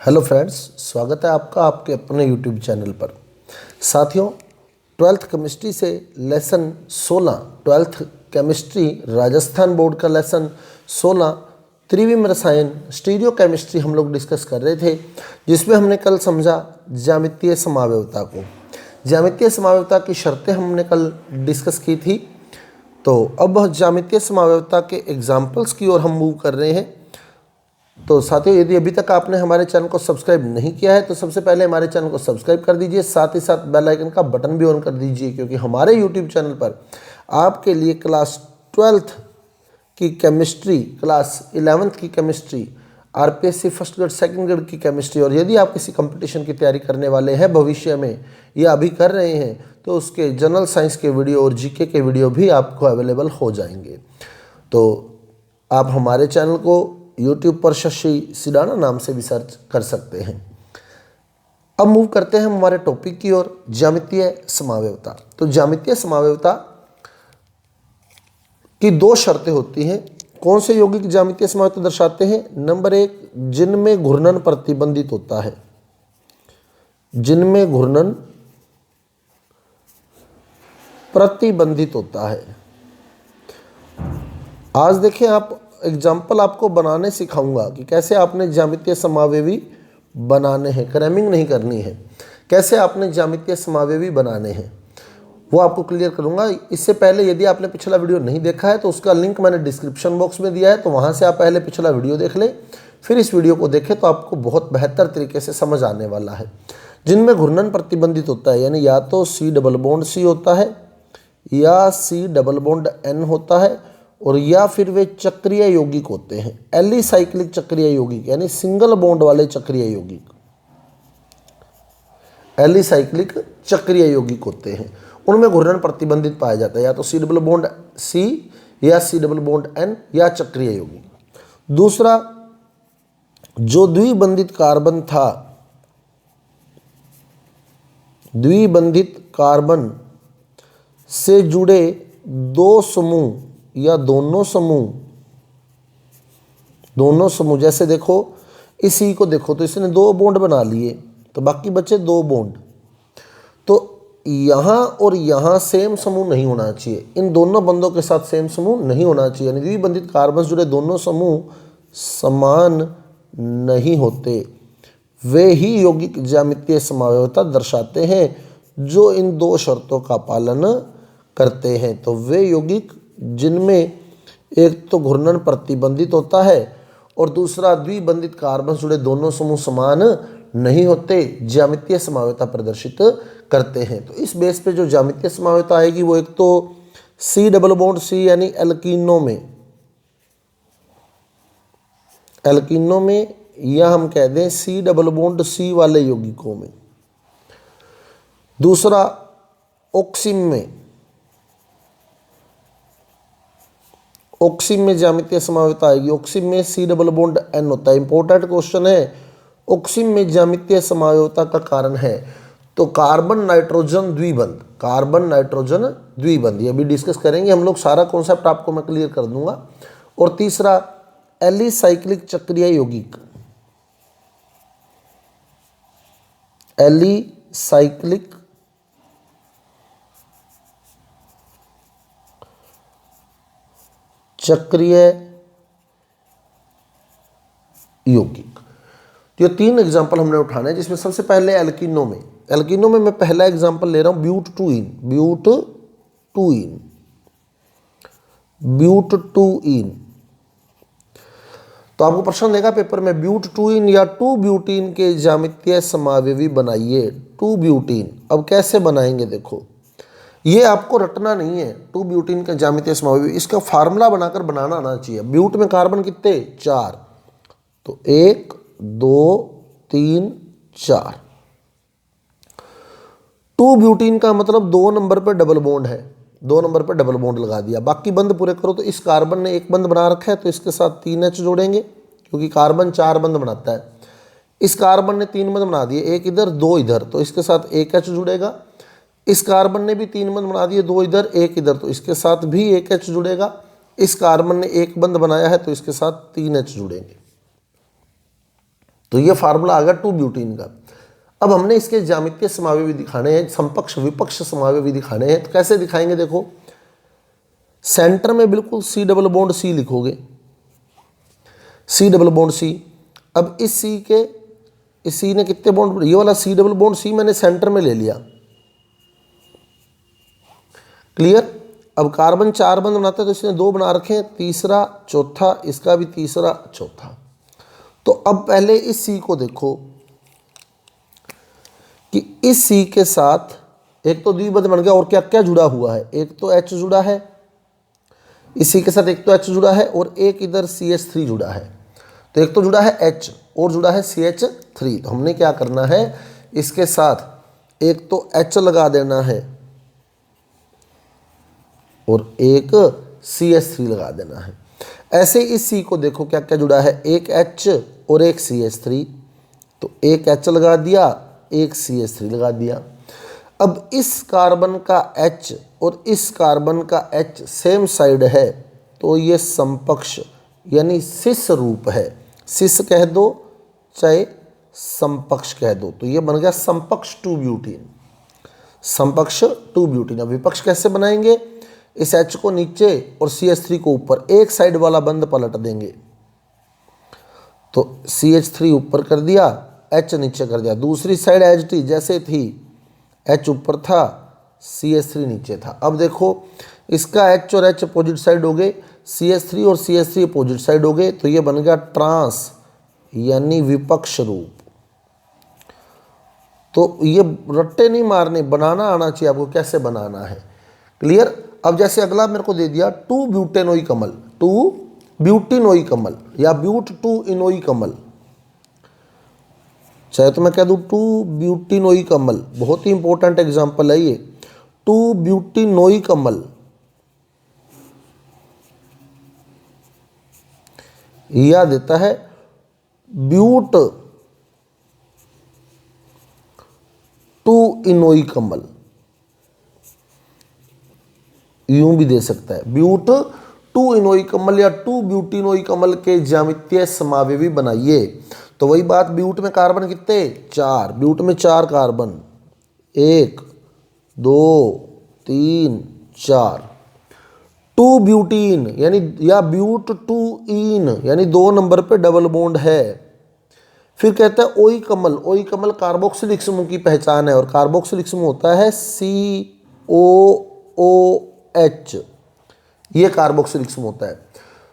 Hello friends, स्वागत है आपका आपके अपने यूट्यूब चैनल पर। साथियों, 12th केमिस्ट्री से lesson 16 12th chemistry Rajasthan board का लेसन 16 त्रिविम रसायन स्टीरियो केमिस्ट्री हम लोग डिस्कस कर रहे थे, जिसमें हमने कल समझा ज्यामितीय समावयवता को। ज्यामितीय समावयवता की शर्तें हमने कल डिस्कस की थी। तो अब ज्यामितीय समावयवता के एग्जाम्पल्स की ओर हम मूव कर रहे हैं। तो साथियों, यदि अभी तक आपने हमारे चैनल को सब्सक्राइब नहीं किया है तो सबसे पहले हमारे चैनल को सब्सक्राइब कर दीजिए, साथ ही साथ बेल आइकन का बटन भी ऑन कर दीजिए, क्योंकि हमारे यूट्यूब चैनल पर आपके लिए क्लास 12th की केमिस्ट्री, क्लास 11th की chemistry, RPSC first grade second grade की केमिस्ट्री, और यदि आप किसी कंपटीशन की तैयारी करने वाले हैं भविष्य में या अभी कर रहे हैं तो उसके जनरल साइंस के वीडियो और जीके के वीडियो भी आपको अवेलेबल हो जाएंगे। तो आप हमारे चैनल को YouTube पर शशि सिडाना नाम से भी सर्च कर सकते हैं। अब मूव करते हैं हमारे टॉपिक की ओर, ज्यामितीय समावयवता। तो ज्यामितीय समावयवता की दो शर्तें होती हैं। कौन से यौगिक ज्यामितीय समावयवता दर्शाते हैं? नंबर 1, जिनमें घूर्णन प्रतिबंधित होता है। जिनमें घूर्णन प्रतिबंधित होता है। आज देखें, आप एग्जाम्पल आपको बनाने सिखाऊंगा कि कैसे आपने ज्यामितीय समावयवी बनाने हैं। क्रैमिंग नहीं करनी है, कैसे आपने ज्यामितीय समावयवी बनाने हैं वो आपको क्लियर करूंगा। इससे पहले यदि आपने पिछला वीडियो नहीं देखा है तो उसका लिंक मैंने डिस्क्रिप्शन बॉक्स में दिया है, तो वहां से आप पहले पिछला वीडियो देख लें, फिर इस वीडियो को देखें, तो आपको बहुत बेहतर तरीके से समझ आने वाला है। जिनमें घूर्णन प्रतिबंधित होता है, यानी या तो C डबल बॉन्ड C होता है या C डबल बॉन्ड N होता है, और या फिर वे चक्रीय यौगिक होते हैं। एलिसाइक्लिक चक्रीय यौगिक, यानी सिंगल बॉन्ड वाले चक्रीय यौगिक एलिसाइक्लिक चक्रीय यौगिक होते हैं। उनमें घूर्णन प्रतिबंधित पाया जाता है, या तो C डबल बॉन्ड C या C डबल बॉन्ड N या चक्रीय यौगिक। दूसरा, जो द्विबंधित कार्बन था, द्विबंधित कार्बन से जुड़े दो समूह या दोनों समूह, जैसे देखो इसी को देखो, तो इसने दो बॉन्ड बना लिए, तो बाकी बचे दो बॉन्ड। तो यहाँ और यहाँ सेम समूह नहीं होना चाहिए, इन दोनों बंधों के साथ सेम समूह नहीं होना चाहिए, यानी द्विबंधित कार्बन से जुड़े दोनों समूह समान नहीं होते। वे ही यौगिक ज्यामितीय समावयवता दर्शाते हैं जो इन दो शर्तों का पालन करते हैं। तो वे यौगिक जिनमें एक तो घूर्णन प्रतिबंधित होता है और दूसरा द्विबंधित कार्बन से जुड़े दोनों समूह समान नहीं होते, ज्यामितीय समावयवता प्रदर्शित करते हैं। तो इस बेस पे जो ज्यामितीय समावयवता आएगी वो एक तो C डबल बॉन्ड C, यानी एल्कीनो में, या हम कह दें C डबल बॉन्ड C वाले यौगिकों में। दूसरा, ऑक्सीम में ज्यामितीय समावयवता आएगी। ऑक्सीम में C डबल बॉन्ड N होता है। इंपॉर्टेंट क्वेश्चन है, ऑक्सीम में ज्यामितीय समावयवता का कारण है तो कार्बन नाइट्रोजन द्विबंध, ये भी डिस्कस करेंगे हम लोग, सारा कॉन्सेप्ट आपको मैं क्लियर कर दूंगा। और तीसरा, एलिसाइक्लिक चक्रीय यौगिक, एलिसाइक्लिक चक्रीय यौगिक। तो ये तीन एग्जाम्पल हमने उठाने हैं, जिसमें सबसे पहले एल्कीनो में मैं पहला एग्जाम्पल ले रहा हूं, ब्यूट-टू-इन। तो आपको प्रश्न देगा पेपर में, ब्यूट-टू-इन या 2-ब्यूटीन के ज्यामितीय समावयवी बनाइए। 2-ब्यूटीन अब कैसे बनाएंगे? देखो, ये आपको रटना नहीं है। 2-ब्यूटीन का ज्यामितीय समावयवी, इसका फार्मूला बनाकर बनाना आना चाहिए। ब्यूट में कार्बन कितने? 4, तो 1 2 3 4। 2-ब्यूटीन का मतलब 2 नंबर पर डबल बॉन्ड है, 2 नंबर पर डबल बॉन्ड लगा दिया। बाकी बंद पूरे करो, तो इस कार्बन ने एक बंद बना रखा है तो इसके साथ 3H जोड़ेंगे, क्योंकि कार्बन 4 बंद बनाता है। इस कार्बन ने 3 बंद बना दिए, एक इधर 2 इधर, तो इसके साथ 1H जुड़ेगा। इस कार्बन ने भी 3 बंद बना दिए, 2 इधर 1 इधर, तो इसके साथ भी 1H जुड़ेगा। इस कार्बन ने एक बंद बनाया है तो इसके साथ 3H जुड़ेंगे। तो ये फार्मूला आ गया 2-ब्यूटीन का। अब हमने इसके ज्यामितीय समावयवी दिखाने हैं, समपक्ष विपक्ष समावयवी दिखाने हैं। तो कैसे दिखाएंगे, देखो सेंटर में बिल्कुल C डबल बॉन्ड C लिखोगे, C डबल बॉन्ड C। अब इस C ने कितने बॉन्ड, ये वाला C डबल बॉन्ड C मैंने सेंटर में ले लिया, क्लियर। अब कार्बन 4 बंध बनाता है तो इसने 2 बना रखे हैं, तीसरा चौथा, इसका भी तीसरा चौथा। तो अब पहले इस C को देखो कि इस C के साथ एक तो द्विबंध बन गया, और क्या क्या जुड़ा हुआ है, एक तो H जुड़ा है इसी के साथ, एक तो H जुड़ा है और एक इधर CH3 जुड़ा है। तो एक तो जुड़ा है H और जुड़ा है CH3। तो हमने क्या करना है, इसके साथ एक तो H लगा देना है और एक CH3 लगा देना है। ऐसे इस C को देखो क्या क्या जुड़ा है, एक H और एक CH3। तो एक H लगा दिया, एक CH3 लगा दिया। अब इस कार्बन का H और इस कार्बन का H सेम साइड है, तो ये समपक्ष यानी सिस रूप है। सिस कह दो चाहे समपक्ष कह दो, तो ये बन गया समपक्ष 2-ब्यूटीन, समपक्ष 2-ब्यूटीन। अब विपक्ष कैसे बनाएंगे, इस H को नीचे और CH3 को ऊपर, एक साइड वाला बंध पलट देंगे। तो CH3 ऊपर कर दिया, H नीचे कर दिया, दूसरी साइड एज टी जैसे थी, H ऊपर था CH3 नीचे था। अब देखो इसका H और H अपोजिट साइड हो गए, CH3 और CH3 अपोजिट साइड हो गए, तो ये बन गया ट्रांस यानी विपक्ष रूप। तो ये रट्टे नहीं मारने, बनाना आना चाहिए आपको, कैसे बनाना है, क्लियर। अब जैसे अगला मेरे को दे दिया 2-ब्यूटेनोई कमल, 2-ब्यूटिनोई कमल या ब्यूट 2-इनोई कमल, चाहे तो मैं कह दूं 2-ब्यूटिनोई कमल, बहुत ही इंपॉर्टेंट एग्जांपल है ये। 2-ब्यूटिनोई कमल यह देता है ब्यूट 2-इनोई कमल, यूं भी दे सकता है, ब्यूट 2-इनोई कमल या 2-ब्यूटिनोई कमल के ज्यामितीय समावयवी बनाइए। तो वही बात, ब्यूट में कार्बन कितने, 4, ब्यूट में 4 कार्बन, 1 2 3 4। 2-ब्यूटीन यानी या ब्यूट 2-ईन यानी 2 नंबर पे डबल बॉन्ड है। फिर कहता है ओई कमल, ओई कमल कार्बोक्सिलिक समूह की पहचान है, और कार्बोक्सिलिक समूह होता है COOH, ये कार्बोक्सिलिक समूह होता है।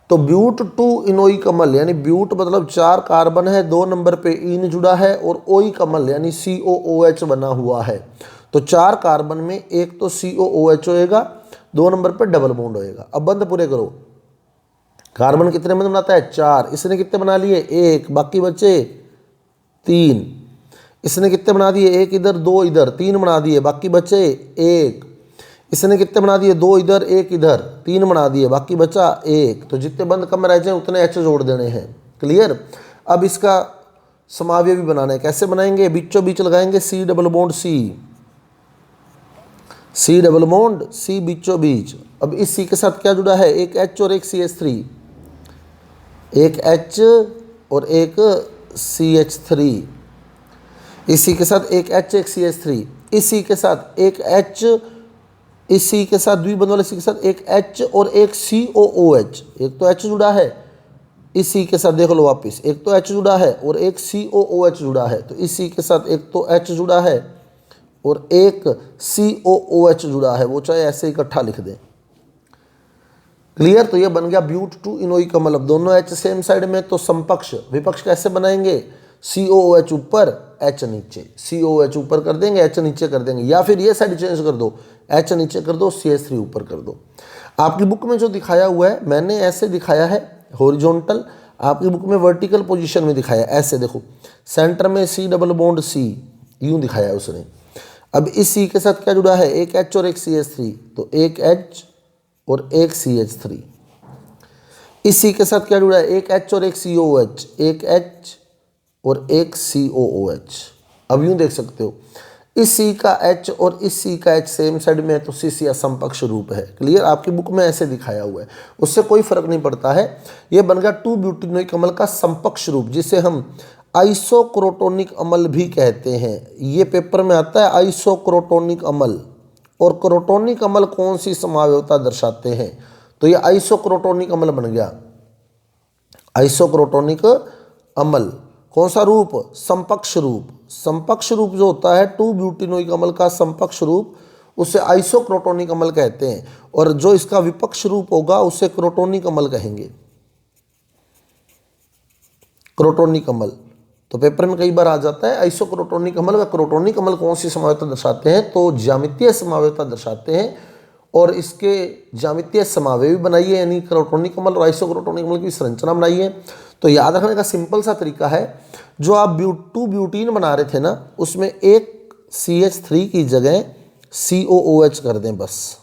तो ब्यूट 2-इनोई कमल यानी ब्यूट मतलब 4 कार्बन है, 2 नंबर पे ईन जुड़ा है, और ओई कमल यानी COOH बना हुआ है। तो 4 कार्बन में एक तो COOH होएगा, 2 नंबर पे डबल बॉन्ड होएगा। अब बंद पूरे करो, कार्बन कितने बंद बनाता है, 4, इसने कितने बना लिए, 1, बाकी बचे 3, इसने कितने बना दिए, 1 इधर 2 इधर, 3 बना दिए, बाकी बचे 1, इसने कितने बना दिए, 2 इधर 1 इधर, 3 बना दिए, बाकी बचा 1। तो जितने बंद कम रह जाए उतने H जोड़ देने हैं, क्लियर। अब इसका समावयवी बनाना है, कैसे बनाएंगे, बीचों बीच लगाएंगे C double bond C, C double bond C बीचों बीच। अब इस C के साथ क्या जुड़ा है, एक H और एक CH3, एक H और एक CH3, इसी के साथ एक H एक CH3, इसी के साथ एक H, इसी के साथ द्विबंध वाले C के साथ एक H और एक COOH, एक तो H जुड़ा है, इसी के साथ देख लो वापस, एक तो H जुड़ा है और एक COOH जुड़ा है। तो इसी के साथ एक तो H जुड़ा है और एक COOH जुड़ा है, वो चाहे ऐसे इकट्ठा लिख दें, क्लियर। तो ये बन गया ब्यूट 2-इनोई कमल। अब दोनों H सेम साइड में, तो समपक्ष विपक्ष कैसे बनाएंगे, COOH ऊपर H नीचे, COOH ऊपर कर देंगे, H नीचे कर देंगे, या फिर ये साइड चेंज कर दो, H नीचे कर दो, CH3 ऊपर कर दो। आपकी बुक में जो दिखाया हुआ है मैंने ऐसे दिखाया है हॉरिजॉन्टल, आपकी बुक में वर्टिकल पोजीशन में दिखाया है, ऐसे देखो सेंटर में C डबल बॉन्ड C यूं दिखाया है उसने। अब इस C के साथ क्या जुड़ा है, एक H और एक CH3, तो एक H और एक CH3। इसी के साथ क्या जुड़ा है, एक H और एक COOH, एक H और एक COOH। अब यूं देख सकते हो, इस C का H और इस C का H सेम साइड में है, तो सिस या समपक्ष रूप है, क्लियर। आपकी बुक में ऐसे दिखाया हुआ है, उससे कोई फर्क नहीं पड़ता है। ये बन गया 2-ब्यूटिनोई कमल का समपक्ष रूप, जिसे हम आइसोक्रोटोनिक अम्ल भी कहते हैं। ये पेपर में आता है आइसोक्रोटोनिक अम्ल। और क्रोटोनिक अम्ल कौन सी समावयवता दर्शाते हैं? तो ये आइसोक्रोटोनिक अम्ल बन गया। आइसोक्रोटोनिक अम्ल कौन सा रूप? समपक्ष रूप। समपक्ष रूप जो होता है 2-ब्यूटेनोइक अम्ल का समपक्ष रूप, उसे आइसोक्रोटोनिक अम्ल कहते हैं। और जो इसका विपक्ष रूप होगा उसे क्रोटोनिक अम्ल कहेंगे। क्रोटोनिक अम्ल तो पेपर में कई बार आ जाता है आइसोक्रोटोनिक अम्ल व क्रोटोनिक अम्ल कौन सी समावयवता दर्शाते हैं? तो ज्यामितीय समावयवता दर्शाते हैं। और इसके ज्यामितीय समावयव भी बनाइए, यानी क्रोटोनिक अम्ल और आइसोक्रोटोनिक अम्ल की संरचना बनाइए। तो याद रखने का सिंपल सा तरीका है, जो आप 2 ब्यूटीन बना रहे थे ना, उसमें एक CH3 की जगह COOH कर दें बस।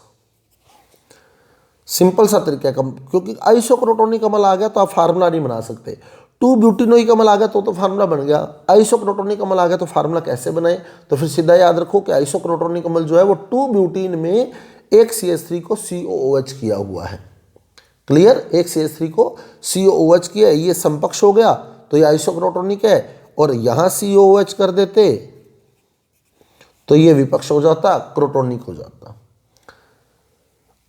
सिंपल सा तरीका है, क्योंकि आइसोक्रोटोनिक अम्ल आ गया तो आप फार्मूला नहीं बना सकते। 2-ब्यूटेनोइक अम्ल आ गया तो फार्मूला बन गया। आइसोक्रोटोनिक अम्ल आ गया तो फार्मूला कैसे बनाए? तो फिर सीधा याद रखो कि आइसोक्रोटोनिक अम्ल जो है वो 2 ब्यूटीन में एक CH3 को COOH किया हुआ है। क्लियर? एक CH3 को COOH किया, ये समपक्ष हो गया तो ये आइसोक्रोटोनिक है। और यहां COOH कर देते तो ये विपक्ष हो जाता, क्रोटोनिक हो जाता।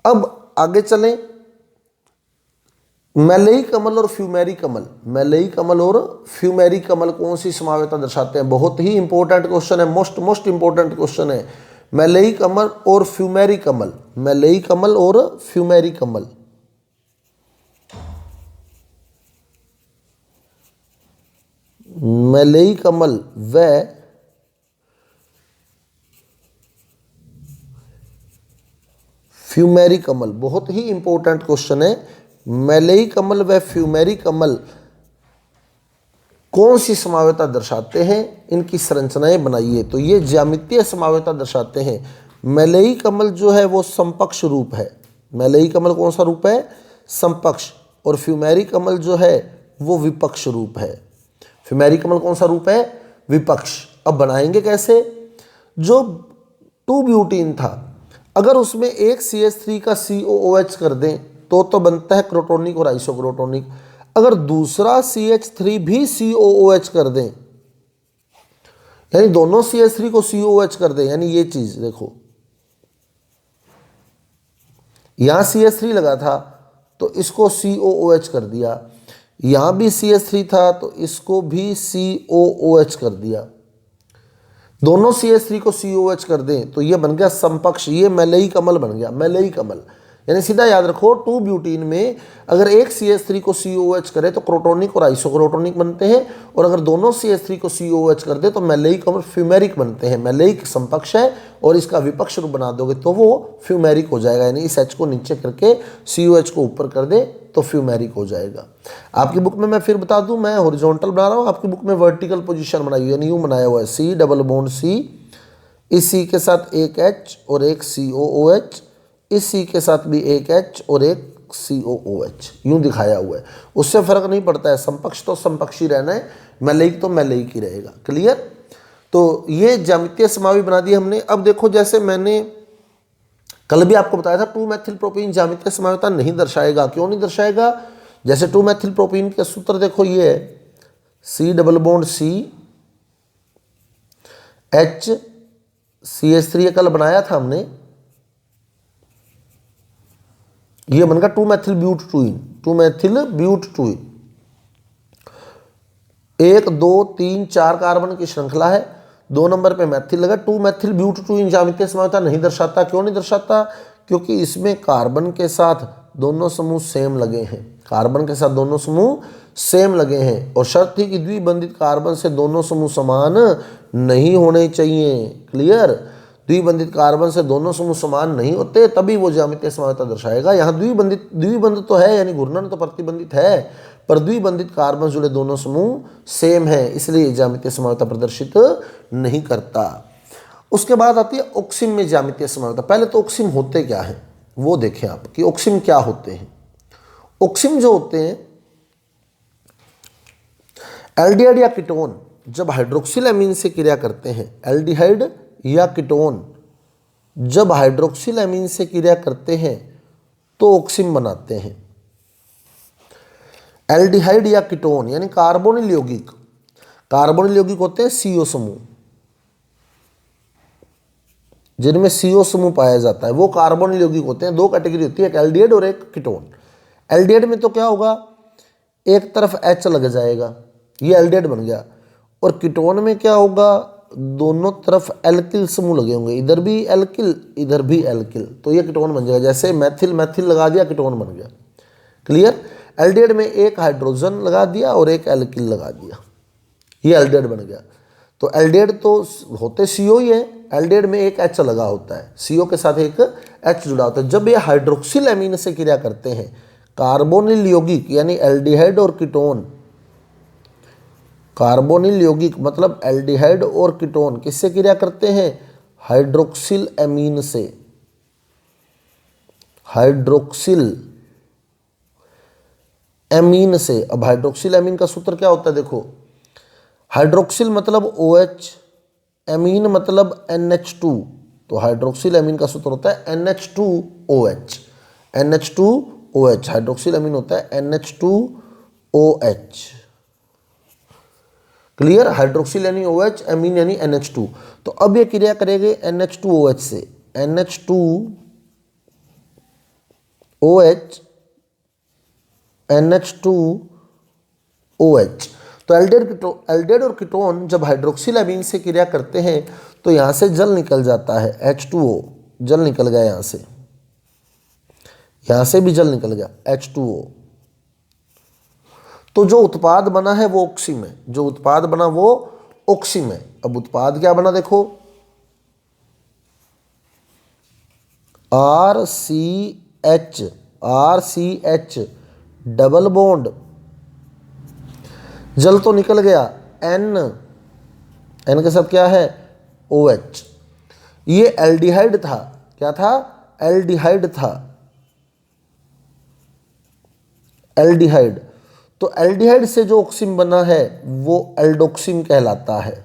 अब आगे चलें, मैलेइक अम्ल और फ्यूमेरिक अम्ल। मैलेइक अम्ल और फ्यूमेरिक अम्ल कौन सी समावयवता दर्शाते हैं? बहुत ही इंपॉर्टेंट क्वेश्चन है, मोस्ट इंपॉर्टेंट क्वेश्चन है। मैलेइक अम्ल और फ्यूमेरिक अम्ल। मैलेइक अम्ल और फ्यूमेरिक अम्ल। मैलेइक अम्ल व फ्यूमेरिक अम्ल, बहुत ही इंपॉर्टेंट क्वेश्चन है। मैलेइक अम्ल व फ्यूमेरिक अम्ल कौन सी समावयवता दर्शाते हैं? इनकी संरचनाएं बनाइए। तो ये ज्यामितीय समावयवता दर्शाते हैं। मैलेइक अम्ल जो है वो समपक्ष रूप है। मैलेइक अम्ल कौन सा रूप है? समपक्ष। और फ्यूमेरिक अम्ल जो है वो विपक्ष रूप है। फ्यूमेरिक अम्ल कौन सा रूप है? विपक्ष। अब बनाएंगे कैसे? जो 2 ब्यूटीन था, अगर उसमें एक CH3 का COOH कर दें तो बनता है क्रोटोनिक और आइसोक्रोटोनिक। अगर दूसरा CH3 भी COOH कर दें, यानी दोनों CH3 को COOH कर दें, यानी ये चीज देखो, यहां CH3 लगा था तो इसको COOH कर दिया, यहां भी CH3 था तो इसको भी COOH कर दिया। दोनों CH3 को COH कर दें तो ये बन गया समपक्ष, ये मैलेइक अम्ल बन गया। मैलेइक अम्ल यानी सीधा याद रखो 2 ब्यूटीन में अगर एक CH3 को COH करे तो क्रोटोनिक और आइसोक्रोटोनिक बनते हैं, और अगर दोनों CH3 को COH कर दे तो मैलेइक और फ्यूमेरिक बनते हैं। मैलेइक समपक्ष है और इसका विपक्ष रूप बना दोगे तो वो फ्यूमेरिक हो जाएगा, यानी इस H को नीचे करके COH को ऊपर कर दे तो फ्यूमेरिक हो जाएगा। आपकी बुक में मैं फिर बता दूं, मैं हॉरिजॉन्टल बना रहा हूं, आपकी बुक में वर्टिकल पोजीशन बनाई हुई है, यूं बनाया हुआ है C डबल बॉन्ड C, इस C के साथ एक H और एक COOH, इस C के साथ भी एक H और एक COOH, यूं दिखाया हुआ है। उससे फर्क नहीं पड़ता है, समपक्ष तो समपक्षी रहना है, मैलेइक तो मैलेइक ही रहेगा। क्लियर? तो ये ज्यामितीय समावयव बना दिया हमने। अब देखो, जैसे मैंने कल भी आपको बताया था 2-मेथिल प्रोपीन ज्यामितीय समावयवता नहीं दर्शाएगा। क्यों नहीं दर्शाएगा? जैसे 2-मेथिल प्रोपीन के सूत्र देखो, ये है C double bond C H CH3, कल बनाया था हमने, ये बनकर 2-मेथिल ब्यूटटूइन। 2-मेथिल ब्यूटटूइन 1 2 3 4 कार्बन की श्रृंखला है, 2 नंबर पे मैथिल लगा। 2-मेथिल ब्यूटटूइन ज्यामितीय समावयवता नहीं दर्शाता। क्यों नहीं दर्शाता? क्योंकि इसमें कार्बन के साथ दोनों समूह सेम लगे हैं। कार्बन के साथ दोनों समूह सेम लगे हैं, और शर्त थी कि द्विबंधित कार्बन से दोनों समूह समान नहीं होने चाहिए। क्लियर? द्विबंधित कार्बन से दोनों समूह समान नहीं होते तभी वो ज्यामितीय समावयवता दर्शाएगा। यहाँ द्विबंधित तो है, यानी घूर्णन तो प्रतिबंधित है, पर द्विबंधित कार्बन जुड़े दोनों समूह सेम है, इसलिए ज्यामितीय समावयवता प्रदर्शित नहीं करता। उसके बाद आती है ऑक्सिम में ज्यामितीय समावयवता। पहले तो ऑक्सिम होते क्या है वो देखें आप कि ऑक्सिम क्या होते हैं। ऑक्सिम जो होते हैं, एल्डिहाइड या कीटोन जब हाइड्रोक्सिल एमीन से क्रिया करते हैं, एल्डिहाइड या कीटोन जब हाइड्रोक्सिल एमीन से क्रिया करते हैं तो ऑक्सिम बनाते हैं। एल्डिहाइड या कीटोन यानी कार्बोनिल यौगिक, कार्बोनिल यौगिक होते हैं CO समूह, जिनमें CO समूह पाया जाता है वो कार्बोनिल यौगिक होते हैं। दो कैटेगरी होती है, एक एल्डिहाइड और एक कीटोन। एल्डिहाइड में तो क्या होगा, एक तरफ H लग जाएगा, ये एल्डिहाइड बन गया। और कीटोन में क्या होगा, दोनों तरफ एल्किल समूह लगे होंगे, इधर भी एल्किल इधर भी एल्किल, तो ये कीटोन बन जाएगा। जैसे मैथिल मैथिल लगा दिया, कीटोन बन गया। क्लियर। एल्डिहाइड में एक हाइड्रोजन लगा दिया और एक एल्किल लगा दिया, ये एल्डिहाइड बन गया। तो एल्डिहाइड तो होते CO ही है, एल्डिहाइड में एक H लगा होता है, CO के साथ एक H जुड़ा होता है। जब ये हाइड्रोक्सिल एमीन से क्रिया करते हैं, कार्बोनिल यौगिक यानी एल्डिहाइड और कीटोन, कार्बोनिल यौगिक मतलब एल्डिहाइड और कीटोन किससे क्रिया करते हैं, हाइड्रोक्सिल एमीन से। हाइड्रोक्सिल एमीन से। अब हाइड्रोक्सिल एमीन का सूत्र क्या होता है, देखो, हाइड्रोक्सिल मतलब OH, एमीन मतलब NH2, तो हाइड्रोक्सिल एमीन का सूत्र होता है NH2OH। NH2OH हाइड्रोक्सिल एमीन होता है NH2OH। क्लियर। हाइड्रोक्सिल यानी OH, एमीन यानी NH2। तो अब ये क्रिया करेंगे NH2OH से, NH2OH NH2OH। तो एल्डिहाइड और कीटोन जब हाइड्रोक्सिल एमीन से क्रिया करते हैं तो यहाँ से जल निकल जाता है, H2O, जल निकल गया यहाँ से भी जल निकल गया H2O। तो जो उत्पाद बना है वो ऑक्सीम है, जो उत्पाद बना वो ऑक्सीम है। अब उत्पाद क्या बना, देखो, RCH डबल बॉन्ड, जल तो निकल गया, N के साथ क्या है, OH। ये एल्डिहाइड था, क्या था, एल्डिहाइड था, एल्डिहाइड। तो एल्डिहाइड से जो ऑक्सीम बना है वो एल्डोक्सिम कहलाता है।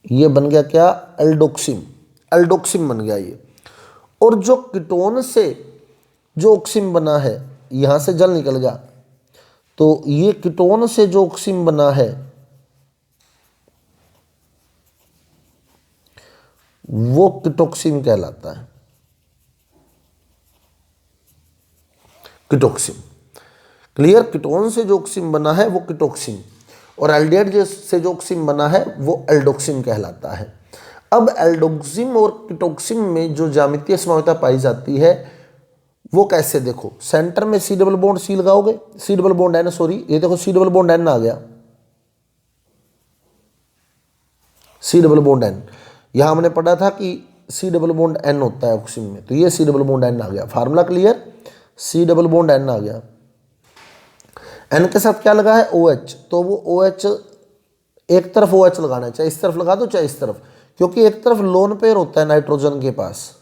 ये बन गया क्या, एल्डोक्सिम, एल्डोक्सिम बन गया ये। और जो कीटोन से जो ऑक्सीम बना है, यहां से जल निकल गया, तो ये कीटोन से जो ऑक्सीम बना है वो कीटोक्सिम कहलाता है, कीटोक्सिम। क्लियर। कीटोन से जो ऑक्सीम बना है वो कीटोक्सिम, और एल्डिहाइड से जो ऑक्सीम बना है वो एल्डोक्सिम कहलाता है। अब एल्डोक्सिम और कीटोक्सिम में जो ज्यामितीय समानता पाई जाती है वो कैसे, देखो, सेंटर में C डबल बॉन्ड C लगाओगे, C double bond N, sorry, ये देखो C डबल बॉन्ड N आ गया, C डबल बॉन्ड N। यहां हमने पढ़ा था कि C डबल बॉन्ड N होता है ऑक्सीजन में, तो ये C डबल बॉन्ड N आ गया, formula clear, C double bond N आ गया। N के साथ क्या लगा है, OH, तो वो OH एक तरफ OH लगाना है, चाहे इस तरफ लगा दो चाहे इस तरफ, क्योंकि एक तरफ लोन पेयर होता है नाइट्रोजन के पास,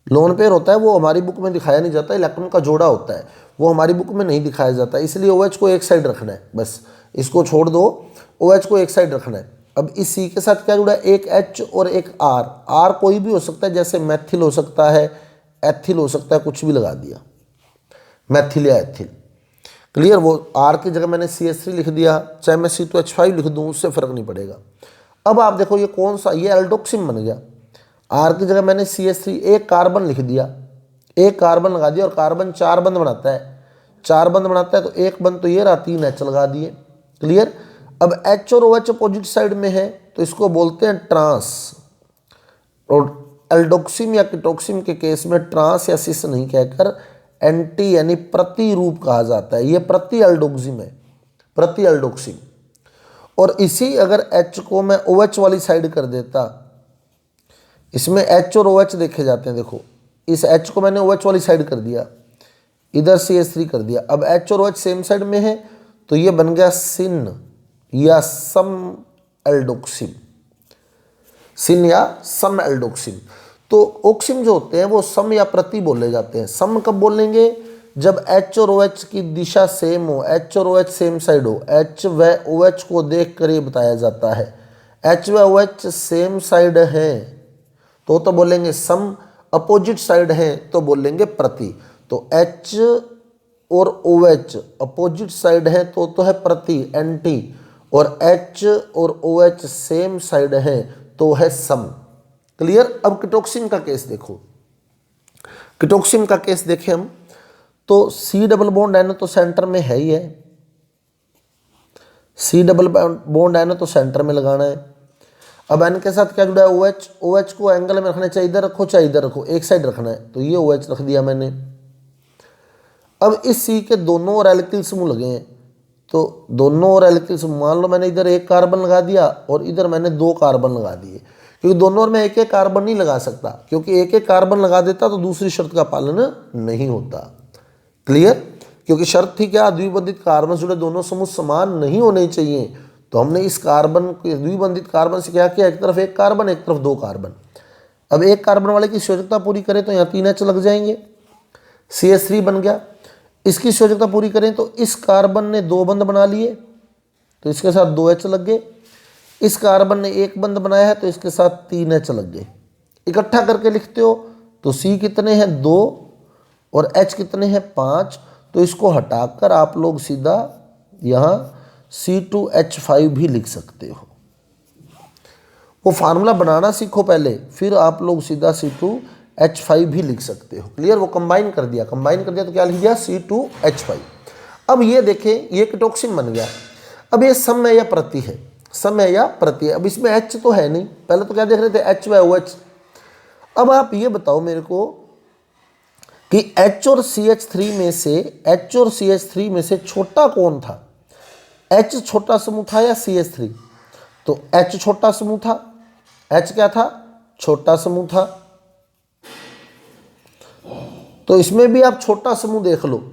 लोन पेयर होता है, वो हमारी बुक में दिखाया नहीं जाता, इलेक्ट्रॉन का जोड़ा होता है, वो हमारी बुक में नहीं दिखाया जाता, इसलिए OH को एक साइड रखना है, बस इसको छोड़ दो, OH को एक साइड रखना है। अब इस C के साथ क्या जुड़ा है, एक H और एक R, R कोई भी हो सकता है, जैसे मैथिल हो सकता है, एथिल हो सकता है, कुछ भी लगा दिया, मैथिल या एथिल। क्लियर। वो R की जगह मैंने CH3 लिख दिया, चाहे मैं C2H5 लिख दूँ, उससे फर्क नहीं पड़ेगा। अब आप देखो ये कौन सा, ये एल्डोक्सिम बन गया, R की जगह मैंने CH3, एक कार्बन लिख दिया, एक कार्बन लगा दिया, और कार्बन 4 बंद बनाता है, 4 बंद बनाता है, तो एक बंद तो ये रहा, 3 H लगा दिए। क्लियर। अब H और OH अपोजिट साइड में है, तो इसको बोलते हैं ट्रांस, और एल्डोक्सिम या कीटोक्सिम के केस में ट्रांस या सिस नहीं कहकर एंटी यानी प्रति रूप कहा जाता है, ये प्रति एल्डोक्सिम है, प्रति एल्डोक्सिम। और इसी अगर H को मैं OH वाली साइड कर देता, इसमें H और OH देखे जाते हैं, देखो इस H को मैंने OH वाली साइड कर दिया, इधर CH3 कर दिया, अब H और OH सेम साइड में है, तो ये बन गया सिन या सम एल्डोक्सिम, सिन या सम एल्डोक्सिम। तो ऑक्सिम जो होते हैं वो सम या प्रति बोले जाते हैं। सम कब बोलेंगे, जब H और OH की दिशा सेम हो, H और OH सेम साइड हो, H व OH को देख कर ये बताया जाता है, H व OH सेम साइड है तो बोलेंगे सम, अपोजिट साइड है तो बोलेंगे प्रति। तो H और OH अपोजिट साइड है तो है प्रति, एंटी, और H और OH सेम साइड है तो है सम। क्लियर। अब कीटोक्सिन का केस देखो, कीटोक्सिन का केस देखें हम तो C डबल बॉन्ड N तो सेंटर में है ही है, C डबल बॉन्ड N तो सेंटर में लगाना है। अब N के साथ क्या जुड़ा है OH, OH को एंगल में रखना चाहिए, इधर रखो चाहे इधर रखो, एक साइड रखना है, तो ये OH रख दिया मैंने। अब इस C के दोनों ओर एल्किल समूह लगे हैं, तो दोनों ओर एल्किल समूह, मान लो मैंने इधर एक कार्बन लगा दिया और इधर मैंने 2 कार्बन लगा दिए, क्योंकि दोनों ओर में एक एक कार्बन नहीं लगा सकता, क्योंकि एक एक कार्बन लगा देता तो दूसरी शर्त का पालन नहीं होता। क्लियर। क्योंकि शर्त थी क्या, द्विबंधित कार्बन जुड़े दोनों समूह समान नहीं होने चाहिए, तो हमने इस कार्बन के द्विबंधित कार्बन से क्या किया, एक तरफ एक कार्बन एक तरफ 2 कार्बन। अब एक कार्बन वाले की संयोजकता पूरी करें तो यहाँ 3H लग जाएंगे, CH3 बन गया। इसकी संयोजकता पूरी करें तो इस कार्बन ने 2 बंध बना लिए तो इसके साथ 2H लग गए, इस कार्बन ने 1 बंध बनाया है तो इसके साथ 3H लग गए। इकट्ठा करके लिखते हो तो C कितने हैं 2 और H कितने हैं 5, तो इसको हटाकर आप लोग सीधा यहाँ C2H5 भी लिख सकते हो। वो फार्मूला बनाना सीखो पहले, फिर आप लोग सीधा C2H5 भी लिख सकते हो। क्लियर। वो कंबाइन कर दिया, तो क्या लिख दिया C2H5। अब ये देखें, ये कीटोक्सिन बन गया। अब ये सम है या प्रति है, सम है या प्रति है। अब इसमें H तो है नहीं, पहले तो क्या देख रहे थे H व OH। अब आप ये बताओ मेरे को कि H और CH3 में से छोटा कौन था, H छोटा समूह था या CH3? तो H छोटा समूह था, H क्या था, छोटा समूह था, तो इसमें भी आप छोटा समूह देख लो।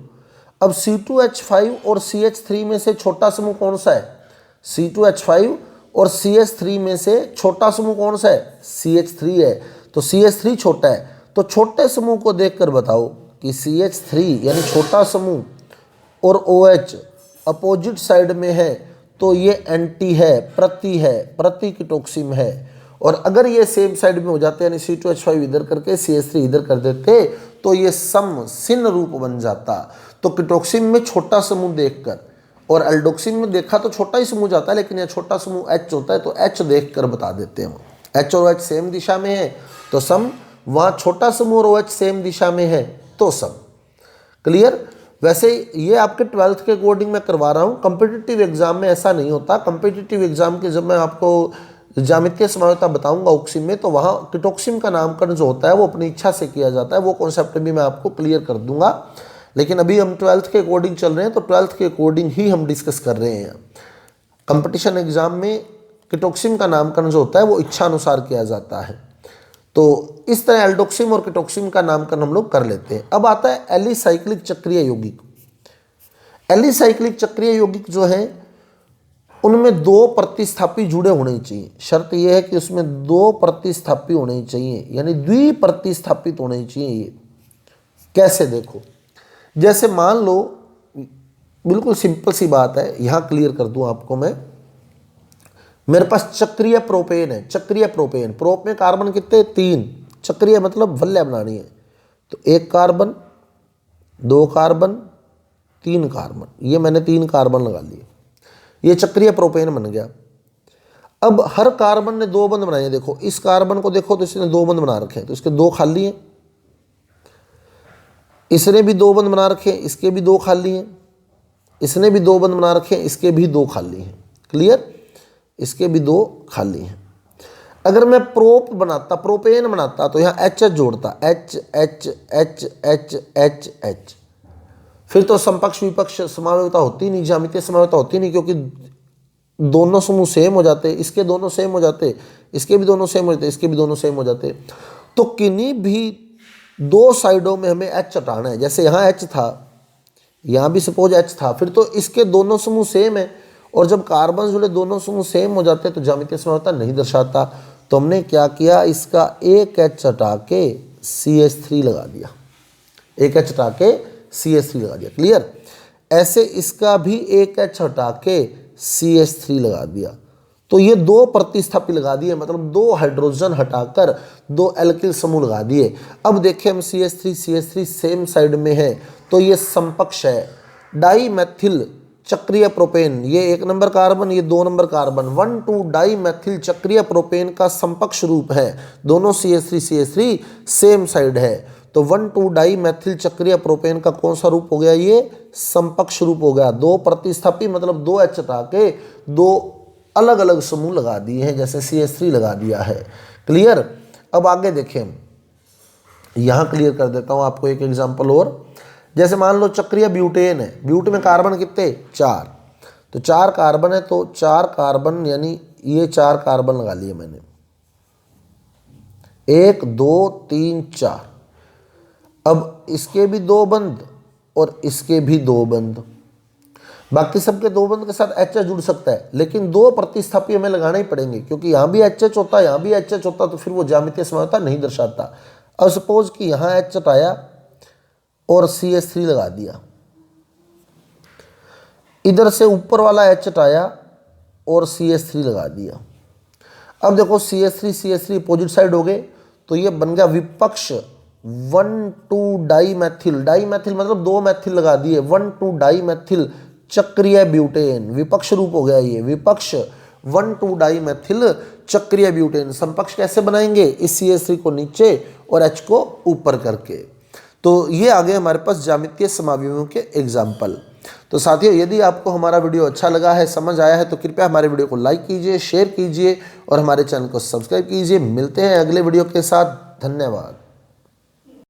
अब C2H5 और CH3 में से छोटा समूह कौन सा है, C2H5 और CH3 में से छोटा समूह कौन सा है, CH3 है, तो CH3 छोटा है। तो छोटे समूह को देखकर बताओ कि CH3 यानी छोटा समूह और OH अपोजिट साइड में है तो ये एंटी है, प्रति कीटोक्सिन है। और अगर ये सेम साइड में हो जाते यानी C2H5 इधर करके CH3 इधर कर देते तो ये समसिन रूप बन जाता। तो कीटोक्सिन में छोटा समूह देखकर, और एल्डोक्सिन में देखा तो छोटा ही समूह जाता है, लेकिन यह छोटा समूह H होता है तो H देखकर बता देते हैं। H और OH सेम दिशा में है तो सम, वहाँ छोटा समूह और OH सेम दिशा में है तो सम। क्लियर। वैसे ये आपके 12th के अकॉर्डिंग मैं करवा रहा हूँ, कॉम्पिटिटिव एग्जाम में ऐसा नहीं होता। कॉम्पिटिटिव एग्जाम के जब मैं आपको ज्यामितीय समायोजकता बताऊंगा ऑक्सीन में, तो वहाँ कीटोक्सिन का नामकरण जो होता है वो अपनी इच्छा से किया जाता है, वो कॉन्सेप्ट भी मैं आपको क्लियर कर दूंगा। लेकिन अभी हम 12th के अकॉर्डिंग चल रहे हैं तो 12th के अकॉर्डिंग ही हम डिस्कस कर रहे हैं। कंपटीशन एग्जाम में कीटोक्सिन का नामकरण जो होता है वो इच्छा अनुसार किया जाता है। तो इस तरह एल्डोक्सिन और कीटोक्सिन का नामकरण हम लोग कर लेते हैं। अब आता है एलिसाइक्लिक चक्रीय यौगिक। एलिसाइक्लिक चक्रीय यौगिक जो है उनमें 2 प्रतिस्थापी जुड़े होने चाहिए। शर्त यह है कि उसमें 2 प्रतिस्थापी होने चाहिए, यानी द्विप्रतिस्थापित होने चाहिए। ये कैसे देखो, जैसे मान लो, बिल्कुल सिंपल सी बात है, यहां क्लियर कर दूं आपको मैं। मेरे पास चक्रीय प्रोपेन है, चक्रीय प्रोपेन, प्रोप में कार्बन कितने 3, चक्रीय मतलब वलय बनानी है, तो 1 कार्बन 2 कार्बन 3 कार्बन, ये मैंने 3 कार्बन लगा लिए, ये चक्रीय प्रोपेन बन गया। अब हर कार्बन ने 2 बंध बनाए। देखो इस कार्बन को देखो तो इसने 2 बंध बना रखे हैं, तो इसके 2 खाली हैं। इसने भी 2 बंध बना रखे हैं, इसके भी 2 खाली हैं। इसने भी 2 बंध बना रखे हैं, इसके भी 2 खाली हैं। क्लियर। इसके भी 2 खाली हैं। अगर मैं प्रोप बनाता, प्रोपेन बनाता, तो यहाँ एच एच जोड़ता, H H H H H H, फिर तो समपक्ष विपक्ष समावयवता होती नहीं, ज्यामितीय समावयवता होती नहीं, क्योंकि दोनों समूह सेम हो जाते, इसके दोनों सेम हो जाते, इसके भी दोनों सेम हो जाते, इसके भी दोनों सेम हो जाते। तो किन्हीं भी 2 साइडों में हमें एच हटाना है। जैसे यहाँ एच था, यहाँ भी सपोज एच था, फिर तो इसके दोनों समूह सेम है, और जब कार्बन जुड़े दोनों समूह सेम हो जाते तो ज्यामितीय समावयवता नहीं दर्शाता। तो हमने क्या किया, इसका एक एच हटा के CH3 लगा दिया, एक एच हटा के CH3 लगा दिया। क्लियर। ऐसे इसका भी एक एच हटा के CH3 लगा दिया। तो ये 2 प्रतिस्थापी लगा दिए, मतलब 2 हाइड्रोजन हटाकर 2 एल्किल समूह लगा दिए। अब देखें हम CH3 सेम साइड में है तो ये समपक्ष है। डाई मैथिल चक्रीय प्रोपेन, ये 1 नंबर कार्बन, ये 2 नंबर कार्बन, 1,2 डाई मेथिल चक्रीय प्रोपेन का समकक्ष रूप है। दोनों CH3 सेम साइड है, तो 1,2 डाई मेथिल चक्रीय प्रोपेन का कौन सा रूप हो गया, ये समकक्ष रूप हो गया। 2 प्रतिस्थापी मतलब 2 H हटा के 2 अलग अलग समूह लगा दिए हैं, जैसे CH3 लगा दिया है। क्लियर। अब आगे देखें, यहां क्लियर कर देता हूं आपको एक एग्जांपल और। जैसे मान लो चक्रीय ब्यूटेन है, ब्यूट में कार्बन कितने, 4, तो 4 कार्बन है, तो 4 कार्बन यानी ये 4 कार्बन लगा लिए मैंने, 1 2 3 4। अब इसके भी 2 बंद और इसके भी 2 बंद, बाकी सबके 2 बंद के साथ HH जुड़ सकता है, लेकिन 2 प्रतिस्थापी हमें लगाना ही पड़ेंगे, क्योंकि यहाँ भी HH होता, यहाँ भी HH होता, तो फिर वो ज्यामितीय समानता नहीं दर्शाता। अब सपोज कि यहाँ H हटाया और CH3 लगा दिया, इधर से ऊपर वाला H हटाया और CH3 लगा दिया। अब देखो CH3 अपोजिट साइड हो गए, तो ये बन गया विपक्ष 1,2 डाई मैथिल, डाई मैथिल मतलब 2 मैथिल लगा दिए, 1,2 डाई मैथिल चक्रीय ब्यूटेन, विपक्ष रूप हो गया ये, विपक्ष 1,2 डाई मैथिल चक्रीय ब्यूटेन। समपक्ष कैसे बनाएंगे, इस CH3 को नीचे और H को ऊपर करके। तो ये आ गए हमारे पास ज्यामितीय समावयवों के एग्जाम्पल। तो साथियों, यदि आपको हमारा वीडियो अच्छा लगा है, समझ आया है, तो कृपया हमारे वीडियो को लाइक कीजिए, शेयर कीजिए और हमारे चैनल को सब्सक्राइब कीजिए। मिलते हैं अगले वीडियो के साथ। धन्यवाद।